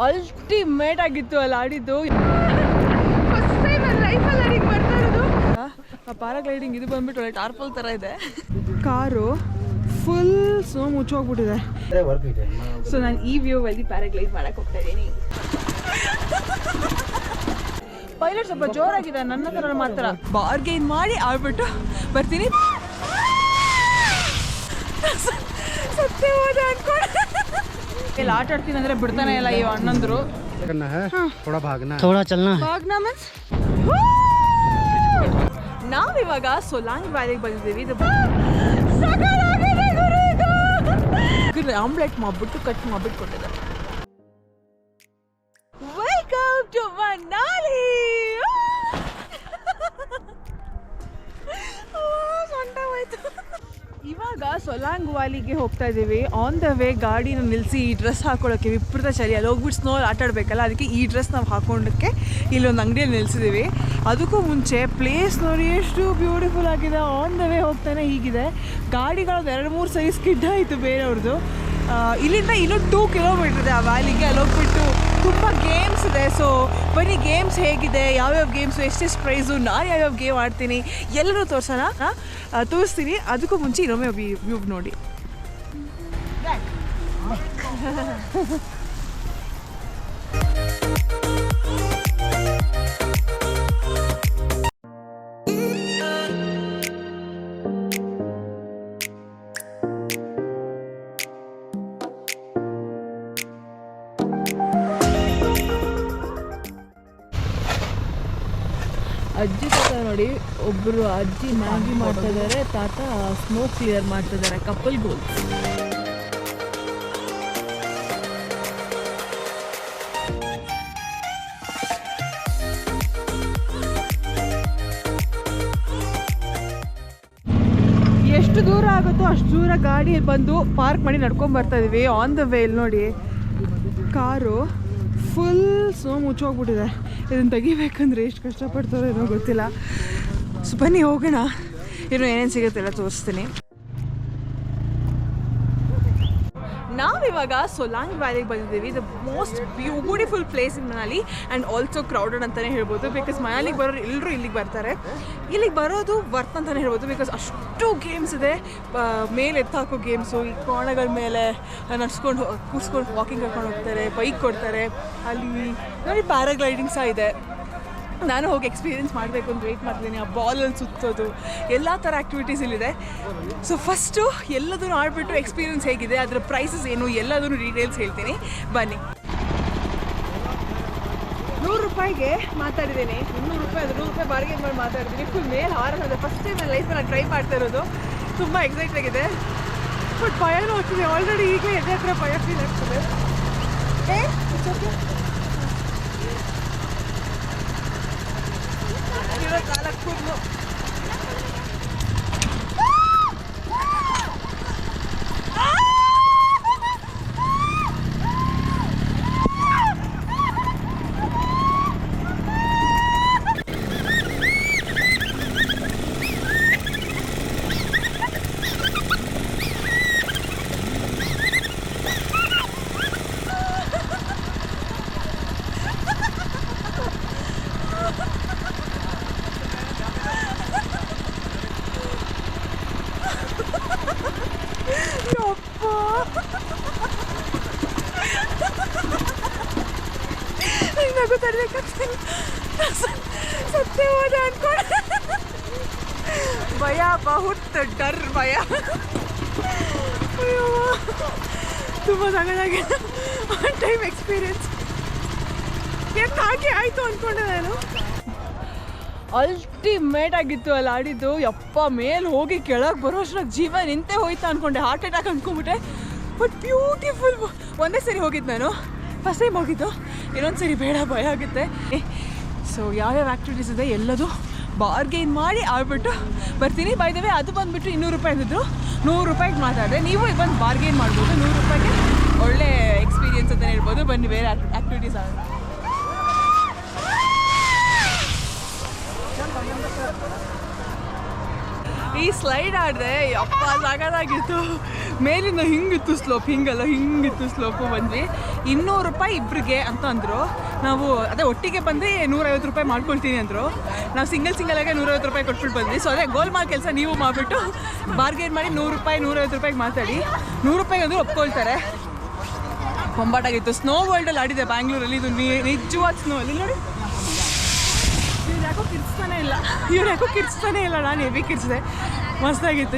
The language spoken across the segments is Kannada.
ಅಲ್ಟಿಮೇಟ್ ಆಗಿತ್ತು ಅಲ್ಲಿ ಆಡಿದ್ದು. ಫಸ್ಟ್ ಟೈಮ್ ನನ್ನ ಲೈಫಲ್ಲಿ ಆಡಿಗೆ ಬರ್ತಾ ಇರೋದು. ಪ್ಯಾರಾಗ್ಲೈಡಿಂಗ್ ಇದು ಬಂದ್ಬಿಟ್ಟು ಒಳ್ಳೆ ಟಾರ್ಪಲ್ ಥರ ಇದೆ. ಕಾರು ಫುಲ್ ಸ್ನೋ ಮುಚ್ಚೋಗ್ಬಿಟ್ಟಿದೆ. ಸೊ ನಾನು ಈ ವ್ಯೂವಲ್ಲಿ ಪ್ಯಾರಾಗ್ಲೈಡ್ ಮಾಡಕ್ಕೆ ಹೋಗ್ತಾ ಇದ್ದೀನಿ. ಪೈಲಟ್ ಸ್ವಲ್ಪ ಜೋರಾಗಿದೆ, ನನ್ನ ಥರ ಮಾತ್ರ ಬಾರ್ಗೇನ್ ಮಾಡಿ ಆಡ್ಬಿಟ್ಟು ಬರ್ತೀನಿ. ಸತ್ಯ ಹೋದ ಅನ್ಕೊಂಡು ಇಲ್ಲಿ ಆಟ ಆಡ್ತೀನಿ ಅಂದರೆ ಬಿಡ್ತಾನೆ ಇಲ್ಲ ಈ ಅಣ್ಣಂದ್ರು. ನಾವಿವಾಗ ಸೊಲಾಂಗ್ ವ್ಯಾಲಿಗೆ ಬಂದಿದ್ದೀವಿ. ಇದು ಆಮ್ಲೆಟ್ ಮಾಡ್ಬಿಟ್ಟು ಕಟ್ ಮಾಡ್ಬಿಟ್ಟು ಕೊಟ್ಟಿದ್ದಾರೆ. Welcome to Manali. ಇವಾಗ ಸೊಲಾಂಗ್ ವ್ಯಾಲಿಗೆ ಹೋಗ್ತಾ ಇದ್ದೀವಿ. ಆನ್ ದ ವೇ ಗಾಡಿನ ನಿಲ್ಲಿಸಿ ಈ ಡ್ರೆಸ್ ಹಾಕೊಳ್ಳೋಕ್ಕೆ ವಿಪರೀತ ಚಳಿ. ಅಲ್ಲಿ ಹೋಗ್ಬಿಟ್ಟು ಸ್ನೋ ಆಟ ಆಡಬೇಕಲ್ಲ, ಅದಕ್ಕೆ ಈ ಡ್ರೆಸ್ ನಾವು ಹಾಕೊಂಡಕ್ಕೆ ಇಲ್ಲೊಂದು ಅಂಗಡಿಯಲ್ಲಿ ನಿಲ್ಲಿಸಿದ್ದೀವಿ. ಅದಕ್ಕೂ ಮುಂಚೆ ಪ್ಲೇಸ್ ನೋಡಿ ಎಷ್ಟು ಬ್ಯೂಟಿಫುಲ್ ಆಗಿದೆ. ಆನ್ ದ ವೇ ಹೋಗ್ತಾನೆ ಹೀಗಿದೆ. ಗಾಡಿಗಳದ್ದು 2-3 ಸರಿ ಸ್ಕಿಡ್ ಆಯಿತು ಬೇರೆಯವ್ರದ್ದು. ಇಲ್ಲಿಂದ ಇನ್ನೂ 2 ಕಿಲೋಮೀಟರ್ ಇದೆ ಆ ವ್ಯಾಲಿಗೆ. ಅಲ್ಲಿ ಹೋಗ್ಬಿಟ್ಟು ತುಂಬ ಗೇಮ್ಸ್ ಇದೆ. ಸೊ ಬನ್ನಿ ಗೇಮ್ಸ್ ಹೇಗಿದೆ, ಯಾವ್ಯಾವ ಗೇಮ್ಸು, ಎಷ್ಟೆಷ್ಟು ಪ್ರೈಸು, ನಾನು ಯಾವ್ಯಾವ ಗೇಮ್ ಆಡ್ತೀನಿ ಎಲ್ಲರೂ ತೋರಿಸ್ತೀನಿ. ಅದಕ್ಕೂ ಮುಂಚೆ ಇನ್ನೊಮ್ಮೆ ವ್ಯೂ ನೋಡಿ. ಅಜ್ಜಿ ತಾತ ನೋಡಿ, ಒಬ್ಬರು ಅಜ್ಜಿ ಮ್ಯಾಗಿ ಮಾಡ್ತಾ ಇದ್ದಾರೆ, ತಾತ ಸ್ಮೋಕ್ ಕ್ಲಿಯರ್ ಮಾಡ್ತಾ ಇದ್ದಾರೆ. Couple goal. ಎಷ್ಟು ದೂರ ಆಗುತ್ತೋ ಅಷ್ಟು ದೂರ ಗಾಡಿಯಲ್ಲಿ ಬಂದು ಪಾರ್ಕ್ ಮಾಡಿ ನಡ್ಕೊಂಡು ಬರ್ತಾ ಇದೀವಿ. ಆನ್ ದ ವೇ ಇಲ್ಲಿ ನೋಡಿ ಕಾರು ಫುಲ್ ಸ್ನೋ ಮುಚ್ಚೋಗ್ಬಿಟ್ಟಿದೆ. ಇದನ್ನು ತೆಗಿಬೇಕಂದ್ರೆ ಎಷ್ಟು ಕಷ್ಟಪಡ್ತಾರೋ ಏನೋ ಗೊತ್ತಿಲ್ಲ. ಸೊ ಬನ್ನಿ ಹೋಗೋಣ, ಇನ್ನು ಏನೇನು ಸಿಗುತ್ತೆಲ್ಲ ತೋರಿಸ್ತೀನಿ. ನಾವಿವಾಗ ಸೊಲಾಂಗ್ ವ್ಯಾಲಿಗೆ ಬಂದಿದ್ದೀವಿ. ಇದು most beautiful place in Manali and also crowded ಅಂತಲೇ ಹೇಳ್ಬೋದು. ಬಿಕಾಸ್ ಮನಾಲಿಗೆ ಬರೋರು ಎಲ್ಲರೂ ಇಲ್ಲಿಗೆ ಬರ್ತಾರೆ. ಇಲ್ಲಿಗೆ ಬರೋದು ವರ್ತ್ ಅಂತಲೇ ಹೇಳ್ಬೋದು. ಬಿಕಾಸ್ ಅಷ್ಟು ಗೇಮ್ಸ್ ಇದೆ. ಮೇಲೆ ಎತ್ತಾಕೋ ಗೇಮ್ಸು, ಈ ಕೋಣಗಳ ಮೇಲೆ ನಡ್ಸ್ಕೊಂಡು ಕೂರಿಸ್ಕೊಂಡು ವಾಕಿಂಗ್ ಕರ್ಕೊಂಡು ಹೋಗ್ತಾರೆ, ಬೈಕ್ ಕೊಡ್ತಾರೆ. ಅಲ್ಲಿ ನೋಡಿ ಪ್ಯಾರಾಗ್ಲೈಡಿಂಗ್ ಸಹ ಇದೆ. ನಾನು ಹೋಗಿ ಎಕ್ಸ್ಪೀರಿಯೆನ್ಸ್ ಮಾಡಬೇಕು ಅಂತ ವೆಯ್ಟ್ ಮಾಡ್ತೀನಿ. ಆ ಬಾಲಲ್ಲಿ ಸುತ್ತೋದು ಎಲ್ಲ ಥರ ಆ್ಯಕ್ಟಿವಿಟೀಸ್ ಇಲ್ಲಿದೆ. ಸೊ ಫಸ್ಟು ಎಲ್ಲದನ್ನು ಆಡ್ಬಿಟ್ಟು ಎಕ್ಸ್ಪೀರಿಯೆನ್ಸ್ ಹೇಗಿದೆ, ಅದರ ಪ್ರೈಸಸ್ ಏನು, ಎಲ್ಲದನ್ನು ಡೀಟೇಲ್ಸ್ ಹೇಳ್ತೀನಿ ಬನ್ನಿ. 100 ರೂಪಾಯಿಗೆ ಮಾತಾಡಿದ್ದೀನಿ, 200 ರೂಪಾಯಿ ಅದು 100 ರೂಪಾಯಿ ಬಾರ್ಗೇನ್ ಮಾಡಿ ಮಾತಾಡಿದ್ದೀನಿ. ಫುಲ್ ಮೇಲೆ ಹಾರೋದು ಫಸ್ಟ್ ಟೈಮ್ ನನ್ನ ಲೈಫಲ್ಲಿ ನಾನು ಟ್ರೈ ಮಾಡ್ತಾ ಇರೋದು. ತುಂಬ ಎಕ್ಸೈಟ್ ಆಗಿದೆ, ಬಟ್ ಭಯನೂ ಆಗ್ತಿದೆ. ಆಲ್ರೆಡಿ ಈಗ ಎದೆ ಹತ್ರ ಭಯ ಫೀಲ್ ಆಗ್ತದೆ. ಸತ್ಯ ಹೋದ ಅನ್ಕೊಂಡು ಭಯ, ಬಹುತ್ ಡರ್ ಭಯ. ಅಯ್ಯೋ ತುಂಬ ಸಗದಾಗಿದೆ. One time experience. ಯಾಕೆ ಆಯಿತು ಅಂದ್ಕೊಂಡೆ ನಾನು. ಅಲ್ಟಿಮೇಟ್ ಆಗಿತ್ತು ಅಲ್ಲಿ ಆಡಿದ್ದು. ಯಪ್ಪ, ಮೇಲೆ ಹೋಗಿ ಕೆಳಗೆ ಬರೋ ಅಷ್ಟ್ರಾಗ ಜೀವ ನಿಂತೆ ಹೋಯ್ತಾ ಅಂದ್ಕೊಂಡೆ. ಹಾರ್ಟ್ ಅಟ್ಯಾಕ್ ಅಂದ್ಕೊಂಡ್ಬಿಟ್ಟೆ. But beautiful. ಒಂದೇ ಸರಿ ಹೋಗಿದ್ದು ನಾನು, ಫಸ್ಟ್ ಟೈಮ್ ಹೋಗಿದ್ದು. ಇನ್ನೊಂದು ಸರಿ ಬೇಡ, ಭಯ ಆಗುತ್ತೆ. ಸೊ ಯಾವ್ಯಾವ ಆ್ಯಕ್ಟಿವಿಟೀಸ್ ಇದೆ ಎಲ್ಲದು ಬಾರ್ಗೇನ್ ಮಾಡಿ ಆಡ್ಬಿಟ್ಟು ಬರ್ತೀನಿ. ಬೈ ದ ವೇ ಅದು ಬಂದುಬಿಟ್ಟು 200 ರೂಪಾಯಿ ಅಂದಿದ್ರು, 100 ರೂಪಾಯಿಗೆ ಮಾತಾಡಿದೆ. ನೀವು ಬಂದು ಬಾರ್ಗೇನ್ ಮಾಡ್ಬೋದು. 100 ರೂಪಾಯಿಗೆ ಒಳ್ಳೆ ಎಕ್ಸ್ಪೀರಿಯನ್ಸ್ ಅಂತಲೇ ಹೇಳ್ಬೋದು. ಬನ್ನಿ ಬೇರೆ ಆ್ಯಕ್ಟಿವಿಟೀಸ್ ಆಗೋಣ. ಈ ಸ್ಲೈಡ್ ಆಡಿದೆ ಅಪ್ಪ ಸಾಕಾಗಿತ್ತು. ಮೇಲಿಂದ ಹಿಂಗಿತ್ತು ಸ್ಲೋಪ್, ಹಿಂಗಲ್ಲ ಹಿಂಗಿತ್ತು ಸ್ಲೋಪು. ಬಂದ್ವಿ 200 ರೂಪಾಯಿ ಇಬ್ಬರಿಗೆ ಅಂತ ಅಂದರು. ನಾವು ಅದೇ ಒಟ್ಟಿಗೆ ಬಂದು 150 ರೂಪಾಯಿ ಮಾಡ್ಕೊಳ್ತೀನಿ ಅಂದರು. ನಾವು ಸಿಂಗಲಾಗೆ 150 ರೂಪಾಯಿ ಕೊಟ್ಬಿಟ್ಟು ಬಂದ್ವಿ. ಸೊ ಅದೇ ಗೋಲ್ ಮಾಲ್ ಕೆಲಸ ನೀವು ಮಾಡಿಬಿಟ್ಟು ಬಾರ್ಗೇನ್ ಮಾಡಿ 100 ರೂಪಾಯಿ 150 ರೂಪಾಯಿಗೆ ಮಾತಾಡಿ 100 ರೂಪಾಯಿಗೆ ಅಂದರೂ ಒಪ್ಕೊಳ್ತಾರೆ. ಬೊಂಬಾಟಾಗಿತ್ತು. ಸ್ನೋ ವರ್ಲ್ಡಲ್ಲಿ ಆಡಿದೆ ಬ್ಯಾಂಗ್ಳೂರಲ್ಲಿ. ಇದು ನಿಜವಾದ ಸ್ನೋ ಅಲ್ಲಿ ನೋಡಿ. ಇವ್ರು ಯಾಕೋ ಕಿರ್ಚ್ತಾನೆ ಇಲ್ಲ. ನಾನು ಹೆವಿ ಕಿರ್ಚಿದೆ. ಮಸ್ತಾಗಿತ್ತು.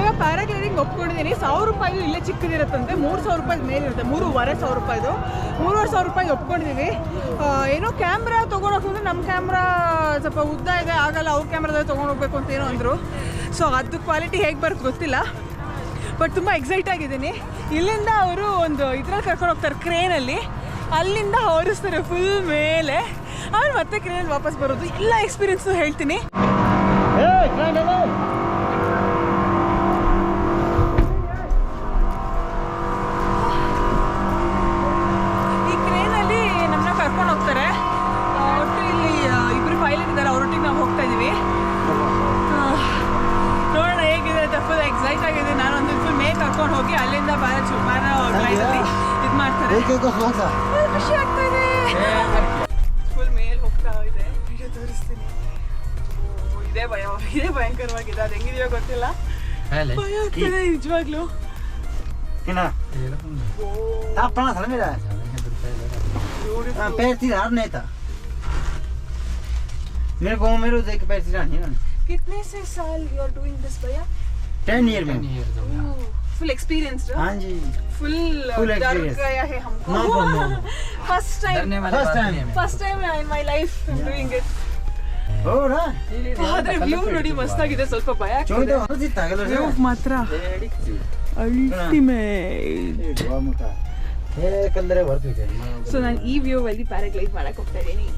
ಇವಾಗ ಪ್ಯಾರಾಗ್ಲೈಡಿಂಗ್ ಒಪ್ಕೊಂಡಿದ್ದೀನಿ. 1000 ರೂಪಾಯಿದು ಇಲ್ಲೇ ಚಿಕ್ಕದಿರುತ್ತಂತೆ. 3000 ರೂಪಾಯಿ ಮೇಲಿರುತ್ತೆ. 3500 ರೂಪಾಯಿದು. 3500 ರೂಪಾಯಿಗೆ ಒಪ್ಕೊಂಡಿದ್ದೀವಿ. ಏನೋ ಕ್ಯಾಮ್ರಾ ತೊಗೊಂಡೋಗ್ತಂದ್ರೆ ನಮ್ಮ ಕ್ಯಾಮ್ರಾ ಸ್ವಲ್ಪ ಉದ್ದ ಇದೆ, ಆಗಲ್ಲ. ಅವ್ರ ಕ್ಯಾಮ್ರಾದಲ್ಲಿ ತೊಗೊಂಡೋಗ್ಬೇಕು ಅಂತ ಏನೋ ಅಂದರು. ಸೊ ಅದು ಕ್ವಾಲಿಟಿ ಹೇಗೆ ಬರುತ್ತೆ ಗೊತ್ತಿಲ್ಲ. ಬಟ್ ತುಂಬ ಎಕ್ಸೈಟ್ ಆಗಿದ್ದೀನಿ. ಇಲ್ಲಿಂದ ಅವರು ಒಂದು ಇದ್ರಲ್ಲಿ ಕರ್ಕೊಂಡು ಹೋಗ್ತಾರೆ, ಕ್ರೇನಲ್ಲಿ. ಅಲ್ಲಿಂದ ಹೊರಿಸ್ತಾರೆ ಫುಲ್ ಮೇಲೆ. ಆಮೇಲೆ ಮತ್ತೆ ಕ್ರೇನಲ್ಲಿ ವಾಪಸ್ ಬರೋದು. ಎಲ್ಲ ಎಕ್ಸ್ಪೀರಿಯನ್ಸು ಹೇಳ್ತೀನಿ. ಈ ಕ್ರೇನಲ್ಲಿ ನಮ್ಮನ್ನ ಕರ್ಕೊಂಡು ಹೋಗ್ತಾರೆ. ಒಟ್ಟು ಇಲ್ಲಿ ಇಬ್ಬರು ಪೈಲಟ್ ಇದ್ದಾರೆ, ಅವರೊಟ್ಟಿಗೆ ನಾವು ಹೋಗ್ತಾ ಇದ್ದೀವಿ. ನೋಡೋಣ ಹೇಗಿದೆ ಅಂತ. ಫುಲ್ ಎಕ್ಸೈಟ್ ಆಗಿದೆ. ನಾನು ಒಂದು ಫುಲ್ ಮೇಲೆ ಕರ್ಕೊಂಡು ಹೋಗಿ ಅಲ್ಲಿಂದ ಪ್ಯಾರಾಗ್ಲೈಡಲ್ಲಿ ಇದು ಮಾಡ್ತಾರೆ. ಖುಷಿ ಆಗ್ತಾ ಇದೆ. ಫುಲ್ ಮೇಲೆ ಹೋಗ್ತಾ ಇದೆ. ವಿಡಿಯೋ ತೋರಿಸ್ತೀನಿ. ಇದೇ ಭಯಂಕರವಾಗಿದೆ. ಅದು ಹೆಂಗಿದೆಯೋ ಗೊತ್ತಿಲ್ಲ. ಭಯ ಆಗ್ತದೆ ನಿಜವಾಗ್ಲೂ. कितने से साल you are doing this भैया? 10 years में. Full experienced. हाँ जी. Full डर गया है हमको. No. First time in my life I'm doing it. ಆದ್ರೆ ವ್ಯೂ ನೋಡಿ ಮಸ್ತಾಗಿದೆ. ಸ್ವಲ್ಪ ಭಯ ಆಗ್ತಿದೆ. ವ್ಯೂ ಮಾತ್ರ ಅಲ್ಟಿಮೇಟ್. ಸೊ ನಾನು ಈ ವ್ಯೂ ಅಲ್ಲಿ ಪ್ಯಾರಾಗ್ಲೈಡ್ ಮಾಡಕ್ ಹೋಗ್ತಾ ಇದ್ದೀನಿ.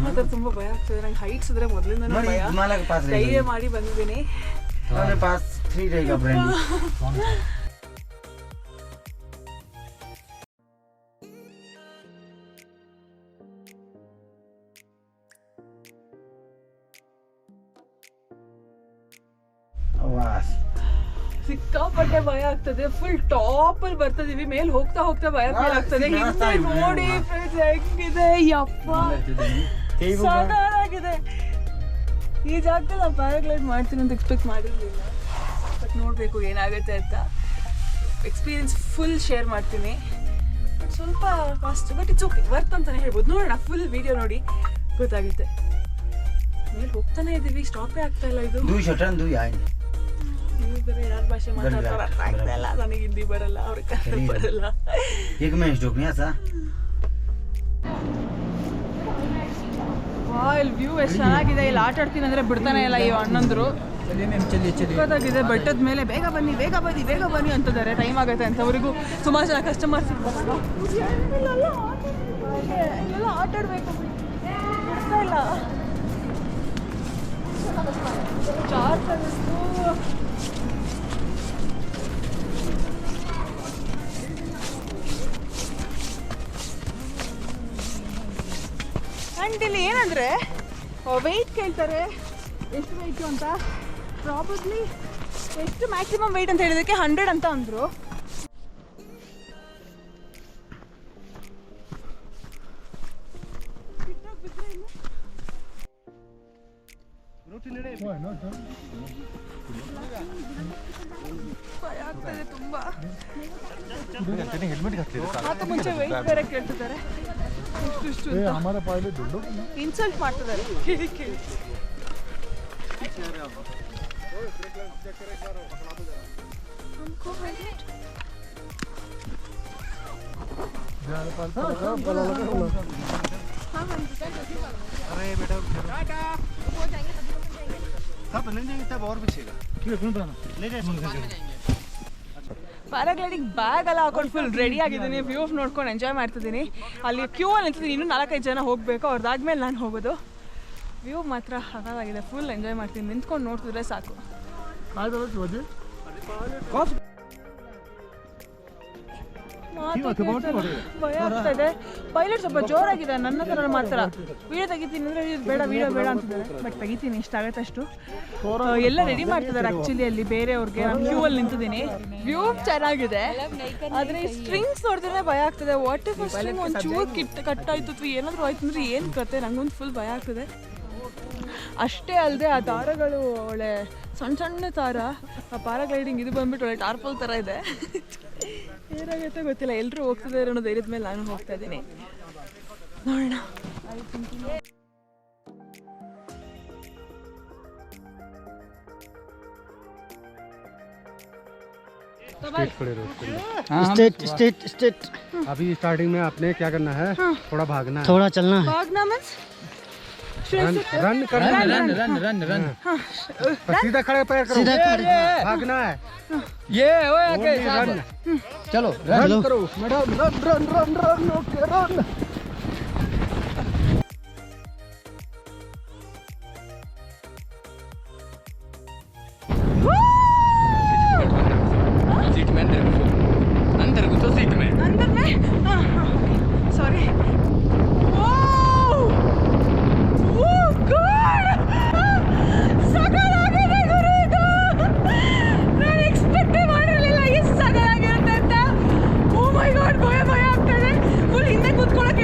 ಮಾತ್ರ ತುಂಬಾ ಭಯ ಆಗ್ತದೆ ನಂಗೆ. ಹೈಟ್ಸ್ ಇದ್ರೆ ಮೊದಲಿಂದ ಭಯ. ಧೈರ್ಯ ಮಾಡಿ ಬಂದಿದ್ದೀನಿ. ಸಿಕ್ಕಾಪಟ್ಟೆ ಭಯ ಆಗ್ತದೆ. ಫುಲ್ ಟಾಪ್ ಅಲ್ಲಿ ಬರ್ತಿದೀವಿ. ಮೇಲೆ ಹೋಗ್ತಾ ಹೋಗ್ತಾ ಭಯ ಆಗ್ತದೆ. ಹಿಂದೆ ನೋಡಿ ಹೆಂಗಿದೆ. ಯಪ್ಪ ಸಾಕಾಗಿದೆ. ಈ ಜಾಗದಲ್ಲಿ ನಾನು ಪ್ಯಾರಾಗ್ಲೈಡ್ ಮಾಡ್ತೀನಿ ಅಂತ ಎಕ್ಸ್ಪೆಕ್ಟ್ ಮಾಡಿರಲಿಲ್ಲ. ಬಟ್ ನೋಡಬೇಕು ಏನಾಗುತ್ತೆ ಅಂತ. ಎಕ್ಸ್ಪೀರಿಯನ್ಸ್ ಫುಲ್ ಶೇರ್ ಮಾಡ್ತೀನಿ. ಬಟ್ ಸ್ವಲ್ಪ cost, but it's okay, worth ಅಂತಾನೆ ಹೇಳ್ಬೋದು. ನೋಡೋಣ, ಫುಲ್ ವಿಡಿಯೋ ನೋಡಿ ಗೊತ್ತಾಗುತ್ತೆ. ಮೇಲೆ ಹೋಗ್ತಾನೆ ಇದ್ದೀವಿ, ಸ್ಟಾಪೇ ಆಗ್ತಾ ಇಲ್ಲ. ಇದು ಯಾರು ಭಾಷೆ ಮಾತಾಡ್ತಾರೆ ಅರ್ಥ ಆಗ್ತಾ ಇಲ್ಲ. ನನಗೆ ಹಿಂದಿ ಬರಲ್ಲ, ಅವ್ರಿಗೆ ಕನ್ನಡ ಬರಲ್ಲ. ಇಲ್ಲಿ ವ್ಯೂ ಎಷ್ಟು ಚೆನ್ನಾಗಿದೆ. ಇಲ್ಲಿ ಆಟ ಆಡ್ತೀನಿ ಅಂದರೆ ಬಿಡ್ತಾನೆ ಇಲ್ಲ ಈ ಅಣ್ಣಂದ್ರು. ಗೊತ್ತಾಗಿದೆ. ಬೆಟ್ಟದ ಮೇಲೆ ಬೇಗ ಬನ್ನಿ ಅಂತಿದ್ದಾರೆ. ಟೈಮ್ ಆಗುತ್ತೆ ಅಂತ. ಅವರಿಗೂ ಸುಮಾರು ಜನ ಕಸ್ಟಮರ್ಸ್ ಇಲ್ಲೆಲ್ಲ ಆಟ ಆಡಬೇಕು, ಬಿಡ್ತಾ ಇಲ್ಲ. ಆ್ಯಂಡ್ ಇಲ್ಲಿ ಏನಂದರೆ ವೆಯ್ಟ್ ಕೇಳ್ತಾರೆ, ಎಷ್ಟು ವೆಯ್ಟು ಅಂತ. ಪ್ರಾಬಬ್ಲಿ ಎಷ್ಟು ಮ್ಯಾಕ್ಸಿಮಮ್ ವೆಯ್ಟ್ ಅಂತ ಹೇಳಿದಕ್ಕೆ 100 ಅಂತ ಅಂದರು. ಭಯ ಆಗ್ತದೆ ತುಂಬ. ಅದಕ್ಕೆ ಮುಂಚೆ ವೆಯ್ಟ್ ಬೇರೆ ಕೇಳ್ತಿದ್ದಾರೆ. ಇಷ್ಟು ಇನ್ಸಲ್ಟ್ ಮಾಡ್ತಿದ್ದಾರೆ. ಕೇಳಿ ಪ್ಯಾರಾಗ್ಲೈಡಿಂಗ್ ಬ್ಯಾಗ್ ಎಲ್ಲ ಹಾಕೊಂಡು ಫುಲ್ ರೆಡಿ ಆಗಿದ್ದೀನಿ. ವ್ಯೂ ನೋಡ್ಕೊಂಡು ಎಂಜಾಯ್ ಮಾಡ್ತಿದ್ದೀನಿ. ಅಲ್ಲಿ ಕ್ಯೂ ಅಲ್ಲಿ ನಿಂತಿದ್ದೀನಿ. ಇನ್ನೂ 4-5 ಜನ ಹೋಗಬೇಕು. ಅವ್ರದ್ದಾದ್ಮೇಲೆ ನಾನು ಹೋಗೋದು. ವ್ಯೂ ಮಾತ್ರ ಹಾಗಾಗಿದೆ. ಫುಲ್ ಎಂಜಾಯ್ ಮಾಡ್ತೀನಿ. ನಿಂತ್ಕೊಂಡು ನೋಡ್ತಿದ್ರೆ ಸಾಕು. ಭಯ ಆಗ್ತದೆ. ಪೈಲಟ್ ಸ್ವಲ್ಪ ಜೋರಾಗಿದೆ, ನನ್ನ ಥರ ಮಾಡ್ತಾರ. ವೀಡಿಯೋ ತೆಗಿತೀನಿ ಅಂದರೆ ಬೇಡ ಅಂತಿದ್ದಾರೆ. ಬಟ್ ತೆಗಿತೀನಿ, ಇಷ್ಟ ಆಗತ್ತೆ ಅಷ್ಟು. ಎಲ್ಲ ರೆಡಿ ಮಾಡ್ತಿದ್ದಾರೆ ಆ್ಯಕ್ಚುಲಿ ಅಲ್ಲಿ ಬೇರೆಯವ್ರಿಗೆ. ನಾನು ಕ್ಯೂ ಅಲ್ಲಿ ನಿಂತಿದ್ದೀನಿ. ವ್ಯೂ ಚೆನ್ನಾಗಿದೆ, ಆದರೆ ಸ್ಟ್ರಿಂಗ್ಸ್ ನೋಡಿದ್ರೆ ಭಯ ಆಗ್ತದೆ. ವಾಟ್ ಇಫ್ ಸ್ಟ್ರಿಂಗ್ ಒಂಚೂರು ಕಟ್ಟಾಯ್ತು ಅಥವಾ ಏನಾದರೂ ಆಯ್ತು ಅಂದರೆ ಏನು ಕತೆ, ನಂಗೊಂದು ಫುಲ್ ಭಯ ಆಗ್ತದೆ. ಅಷ್ಟೇ ಅಲ್ಲದೆ ಆ ದಾರಗಳು ಒಳ್ಳೆ ಸಣ್ಣ ದಾರ. ಆ ಪ್ಯಾರಾಗ್ಲೈಡಿಂಗ್ ಇದು ಬಂದ್ಬಿಟ್ಟು ಒಳ್ಳೆ ಟಾರ್ಪಲ್ ಥರ ಇದೆ. ಏನಾಗುತ್ತೆ ಗೊತ್ತಿಲ್ಲ, ಎಲ್ಲರೂ ಹೋಗ್ತಿದ್ದಾರೆ ಅನ್ನೋ ಧೈರ್ಯದ ಮೇಲೆ ನಾನು ಹೋಗ್ತಾ ಇದ್ದೀನಿ. ನೋಡೋಣ. स्टेट अभी स्टार्टिंग में आपने क्या करना है? थोड़ा भागना है, थोड़ा चलना है. भागना मीन्स रन सीधा खड़े पैर करो, सीधा खड़े भागना है. ये ओके रन. चलो रन करो madam, run okay run. Seat में अंदर घुसो सीट में. अंदर में सॉरी. ಭಯ ಆಗ್ತದೆ. ಫುಲ್ ಹಿಂದೆ ಕೂತ್ಕೊಳ್ಳೋಕೆ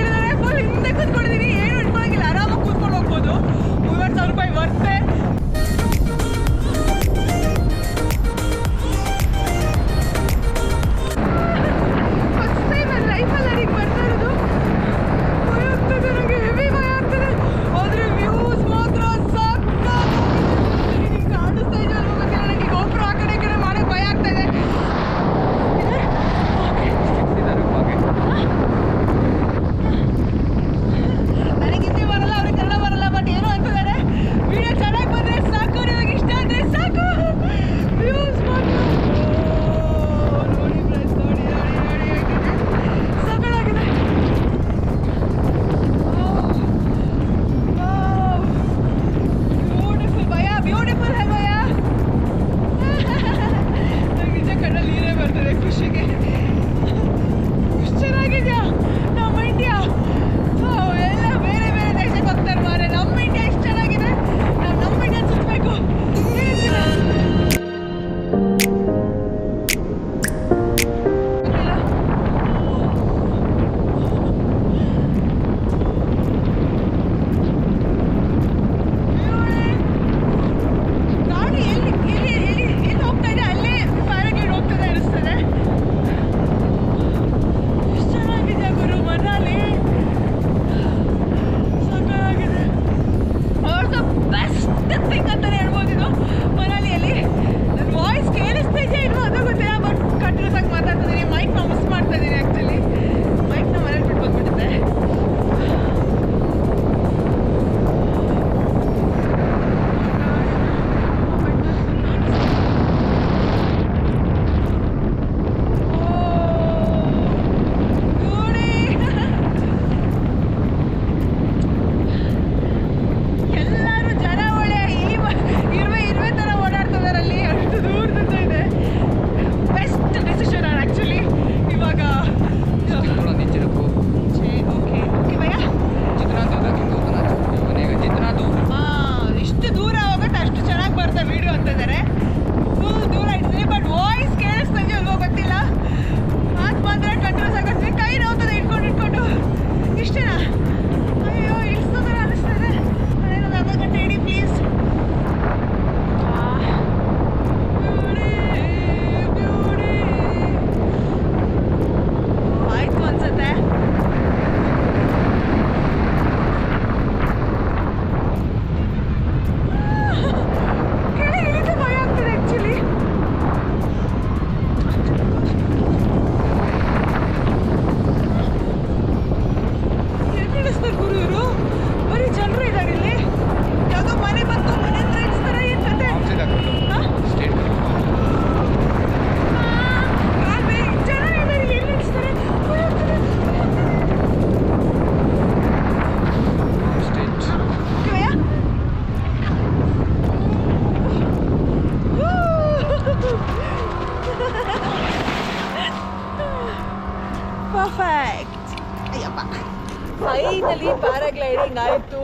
ಅಂತೂ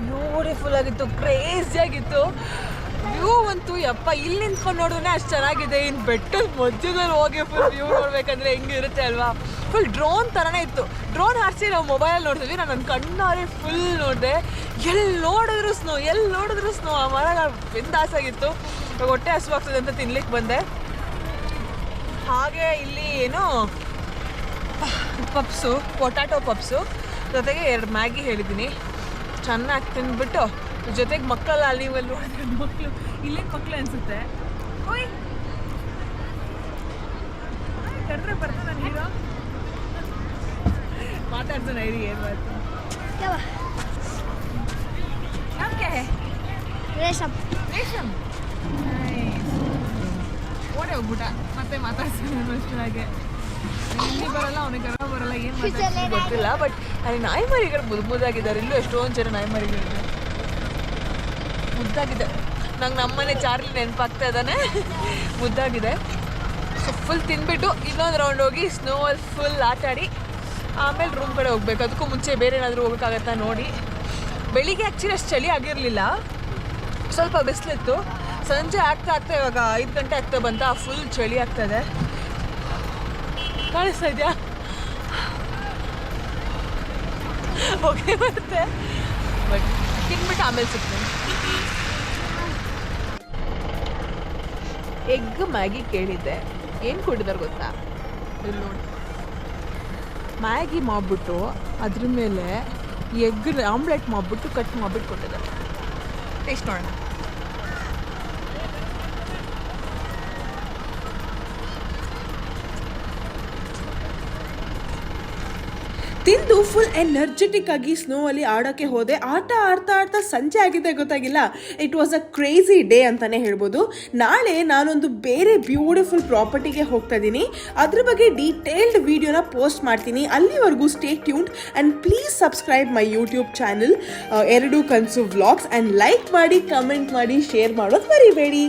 ಬ್ಯೂಟಿಫುಲ್ ಆಗಿತ್ತು, ಕ್ರೇಜಿ ಆಗಿತ್ತು. ವ್ಯೂ ಅಂತೂ ಯಪ್ಪ ಇಲ್ಲಿ ನಿಂತ್ಕೊಂಡು ನೋಡಿದ್ರೆ ಅಷ್ಟು ಚೆನ್ನಾಗಿದೆ. ಇನ್ನು ಬೆಟ್ಟದ ಮಧ್ಯದಲ್ಲಿ ಹೋಗಿ ಫುಲ್ ವ್ಯೂ ನೋಡ್ಬೇಕಂದ್ರೆ ಹೆಂಗಿರುತ್ತೆ ಅಲ್ವಾ. ಫುಲ್ ಡ್ರೋನ್ ಥರನೇ ಇತ್ತು. ಡ್ರೋನ್ ಹಾರಿಸಿ ನಾವು ಮೊಬೈಲಲ್ಲಿ ನೋಡ್ತೀವಿ, ನಾನು ನನ್ನ ಕಣ್ಣಾರೆ ಫುಲ್ ನೋಡಿದೆ. ಎಲ್ಲಿ ನೋಡಿದ್ರು ಸ್ನೋ. ಆ ಮರಗಳು ಬಿಂದಾಸಾಗಿತ್ತು. ಇವಾಗ ಹೊಟ್ಟೆ ಹಸುವಾಗ್ತದೆ ಅಂತ ತಿನ್ಲಿಕ್ಕೆ ಬಂದೆ. ಹಾಗೆ ಇಲ್ಲಿ ಏನು ಪಪ್ಸು, ಪೊಟ್ಯಾಟೊ ಪಪ್ಸು ಜೊತೆಗೆ 2 ಮ್ಯಾಗಿ ಹೇಳಿದ್ದೀನಿ. ಚೆನ್ನಾಗಿ ತಿಂದ್ಬಿಟ್ಟು ಜೊತೆಗೆ ಮಕ್ಕಳೆಲ್ಲ ಅಲ್ಲಿ ಇವೆಲ್ಲ ನೋಡಿದ್ರೆ ಮಕ್ಕಳು ಇಲ್ಲಿನ ಮಕ್ಕಳು ಅನಿಸುತ್ತೆ. ಓಯ್ ಕರೆದ್ರೆ ಬರ್ತಾನೆ ನಾನು ಹೀರೋ ಮಾತಾಡ್ತಾನೆ ಇರಿ. ಏನು ಮಾಡ್ತಾನೆ ನಮಗೆ ರೇಷಮ್ ಓಡೇ ಹೋಗ್ಬಿಟ್ಟ ಮತ್ತೆ ಮಾತಾಡ್ತಾನೆ ಅಷ್ಟೊಳಗೆ. ಇಲ್ಲಿ ಬರಲ್ಲ, ಅವನಿಗೆ ಕನ್ನಡ ಬರಲ್ಲ, ಏನು ಮಾತಾಡ್ತೀನಿ ಗೊತ್ತಿಲ್ಲ. ಬಟ್ ಅಲ್ಲಿ ನಾಯಿ ಮರಿಗಳು ಮುದ್ದಾಗಿದ್ದಾರೆ. ಇಲ್ಲೂ ಎಷ್ಟೊಂದು ಜನ ನಾಯಿ ಮರಿಗಳಿದೆ, ಮುದ್ದಾಗಿದೆ. ನಂಗೆ ನಮ್ಮನೆ ಚಾರ್ಲಿ ನೆನಪಾಗ್ತಾ ಇದ್ದಾನೆ, ಮುದ್ದಾಗಿದೆ. ಸೊ ಫುಲ್ ತಿಂದ್ಬಿಟ್ಟು ಇನ್ನೊಂದು ರೌಂಡ್ ಹೋಗಿ ಸ್ನೋವಲ್ಲಿ ಫುಲ್ ಆಟಾಡಿ ಆಮೇಲೆ ರೂಮ್ ಕಡೆ ಹೋಗ್ಬೇಕು. ಅದಕ್ಕೂ ಮುಂಚೆ ಬೇರೆ ಏನಾದರೂ ಹೋಗೋಕ್ಕಾಗತ್ತಾ ನೋಡಿ. ಬೆಳಿಗ್ಗೆ ಆ್ಯಕ್ಚುಲಿ ಅಷ್ಟು ಚಳಿ ಆಗಿರಲಿಲ್ಲ, ಸ್ವಲ್ಪ ಬಿಸಿಲಿತ್ತು. ಸಂಜೆ ಆಗ್ತಾ ಇವಾಗ 5 ಗಂಟೆ ಆಗ್ತಾ ಬಂತ ಫುಲ್ ಚಳಿ ಆಗ್ತದೆ. ಕಾಣಿಸ್ತಾ ಇದೆಯಾ? ಓಕೆ ಬರುತ್ತೆ, ಬಟ್ ತಿನ್ಬಿಟ್ಟು ಆಮೇಲೆ ಸಿಗ್ತೇನೆ. ಎಗ್ ಮ್ಯಾಗಿ ಕೇಳಿದ್ದೆ, ಏನು ಕೊಟ್ಟಿದ್ದಾರೆ ಗೊತ್ತಾ? ಇಲ್ಲಿ ನೋಡಿ, ಮ್ಯಾಗಿ ಮಾಡಿಬಿಟ್ಟು ಅದ್ರ ಮೇಲೆ ಎಗ್ ಆಮ್ಲೆಟ್ ಮಾಡಿಬಿಟ್ಟು ಕಟ್ ಮಾಡಿಬಿಟ್ಟು ಕೊಟ್ಟಿದ್ದಾರೆ. ಟೇಸ್ಟ್ ನೋಡೋಣ. ತಿಂದು ಫುಲ್ ಎನರ್ಜೆಟಿಕ್ ಆಗಿ ಸ್ನೋ ಅಲ್ಲಿ ಆಡೋಕ್ಕೆ ಹೋದೆ. ಆಟ ಆಡ್ತಾ ಸಂಜೆ ಆಗಿದೆ ಗೊತ್ತಾಗಿಲ್ಲ. It was a crazy day ಅಂತಾನೆ ಹೇಳ್ಬೋದು. ನಾಳೆ ನಾನೊಂದು ಬೇರೆ ಬ್ಯೂಟಿಫುಲ್ ಪ್ರಾಪರ್ಟಿಗೆ ಹೋಗ್ತಾ ಇದ್ದೀನಿ. ಅದ್ರ ಬಗ್ಗೆ ಡೀಟೇಲ್ಡ್ ವಿಡಿಯೋನ ಪೋಸ್ಟ್ ಮಾಡ್ತೀನಿ. ಅಲ್ಲಿವರೆಗೂ stay tuned and please subscribe my YouTube channel 2 ಕನಸು ವ್ಲಾಗ್ಸ್ ಆ್ಯಂಡ್ ಲೈಕ್ ಮಾಡಿ, ಕಮೆಂಟ್ ಮಾಡಿ, ಶೇರ್ ಮಾಡೋದು ಮರಿಬೇಡಿ.